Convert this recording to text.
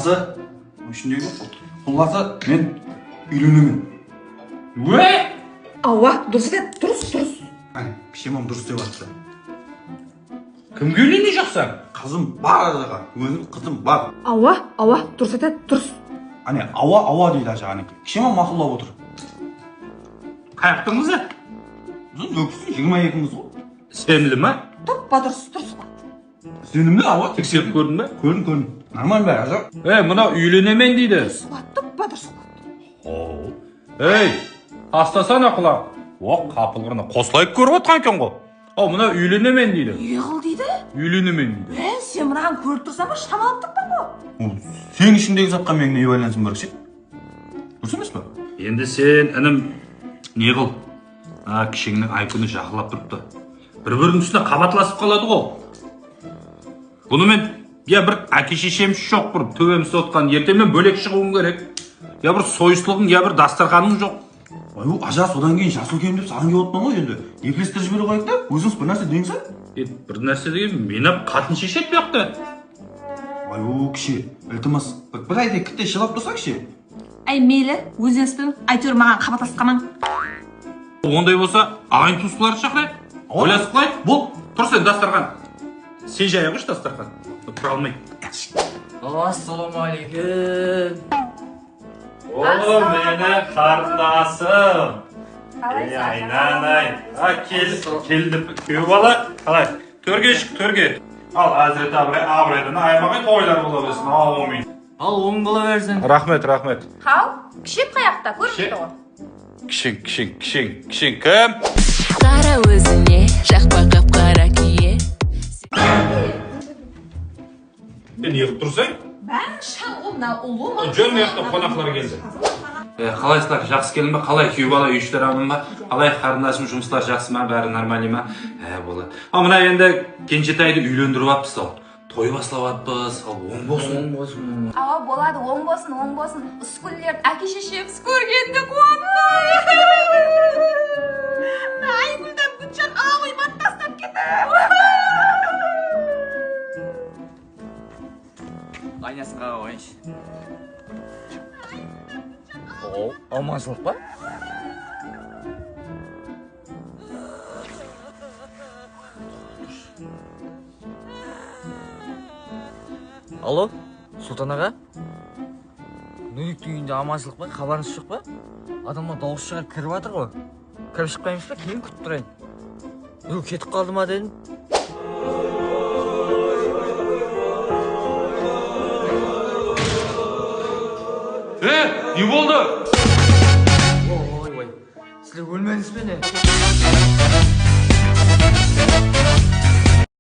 Құлласы, ішіндегі құлласы мен үйленемін. Ауа, дұрыс ет, дұрыс. Пішемам дұрыс деп атты. Кімге үйлене жақсаң? Қызым бар араға, өзім қызым бар. Ауа, дұрыс ет, дұрыс. Ауа дейді ажа, пішемам мақұлдап отыр. Қаяқтың қызы? Біз өксіз 22-міз ғой. Сенімді ма? Топпа дұрыс. Сенімді ауа. Тексеріп көрдің бе? Көрдім. Нормально бәрі ажа. Мына үйленемен дейді. Топпа дұрыс. Астасана құлақ. Қапылғырына қосылайып көріп отқан екен ғой. Мына үйленемен дейді. Еғыл дейді? Үйленемен дейді. Сен мынаған көріп тұрсам ба, шамалып тұрпан ғой. Сен ішіндегі затқа мен не байланысым бар ше? Дұрыс емес па? Енді сен, інім, не қыл? Кішеңнің айкүні жақылап тұрыпты. Бір-бірінің үстіне қабатласып қалады ғой. Бұнымен, бір әке-шешем жоқ, бір төбемізді отқан, ертемен бөлек шығуым керек. Бір сойыслығың, бір дастарханың жоқ. Ажа, содан кейін жас үлкенім деп саған келіп отман ғой енді. Ефлестір жібере қойық та, өзіңіз бір нәрсе дейіңсің? Бір нәрсе деген, мен қатын шешет бияқты. Кіші, ілтімас, бір айдай кітте шылап тұрса кіші. Мейлі, өзіңіздің әйтеуір маған қабатласқаман. Ондай болса, ағайын туыстыларды шақырайық. Ойласып қылайық. Бұл, тұр сен дастархан. Сен жай қойшы дастархан. Тұра алмайды. Ассалаумағалейкум. Мені қарындасым. Айнан-ай. Келді күйеу бала. Қалай? Төрге шық, төрге. Ал, әзірет абырайдан аймағай тойлар бола берсін. Аумин. Ал, оң бола берсін. Рахмет. Қал, кішеп қаяқта, көрмейді ғой. Кішің кім? Қара өзіне, жақпа қап-қара кие. Сен еғіп тұрсың? Бәрін шал олна ұлы. Жөн еқті қонақлар келді. Қалайсыздар, жақсы келін ба? Қалай күйеу бала үйшілер амын ба? Қалай қарындасым жұмыстар жақсы ма? Бәрі нормали ма? Болады. Мына енді кенжетайды үйлендіріп аппыз. Той баслап атпыз. Оң болсын. Болады, оң болсын. Үскілдерді әке-шешеміз көргенді қуанды. Айгүлден күтшен ағой баттастап кетті. Айнасқа ойыншы. Аманшылық па? Алло, Сұлтан аға? Нүліктің үйінде аманшылық па? Хабарыңыз жоқ па? Адамға дауыс шығарып кіріп жатыр ғой. Кіріп шықпаймыз ба? Кейін күтіп тұрайын. Кетіп қалды ма дедім? Не болды? Ой, сіздер өлмедіңіз бе не?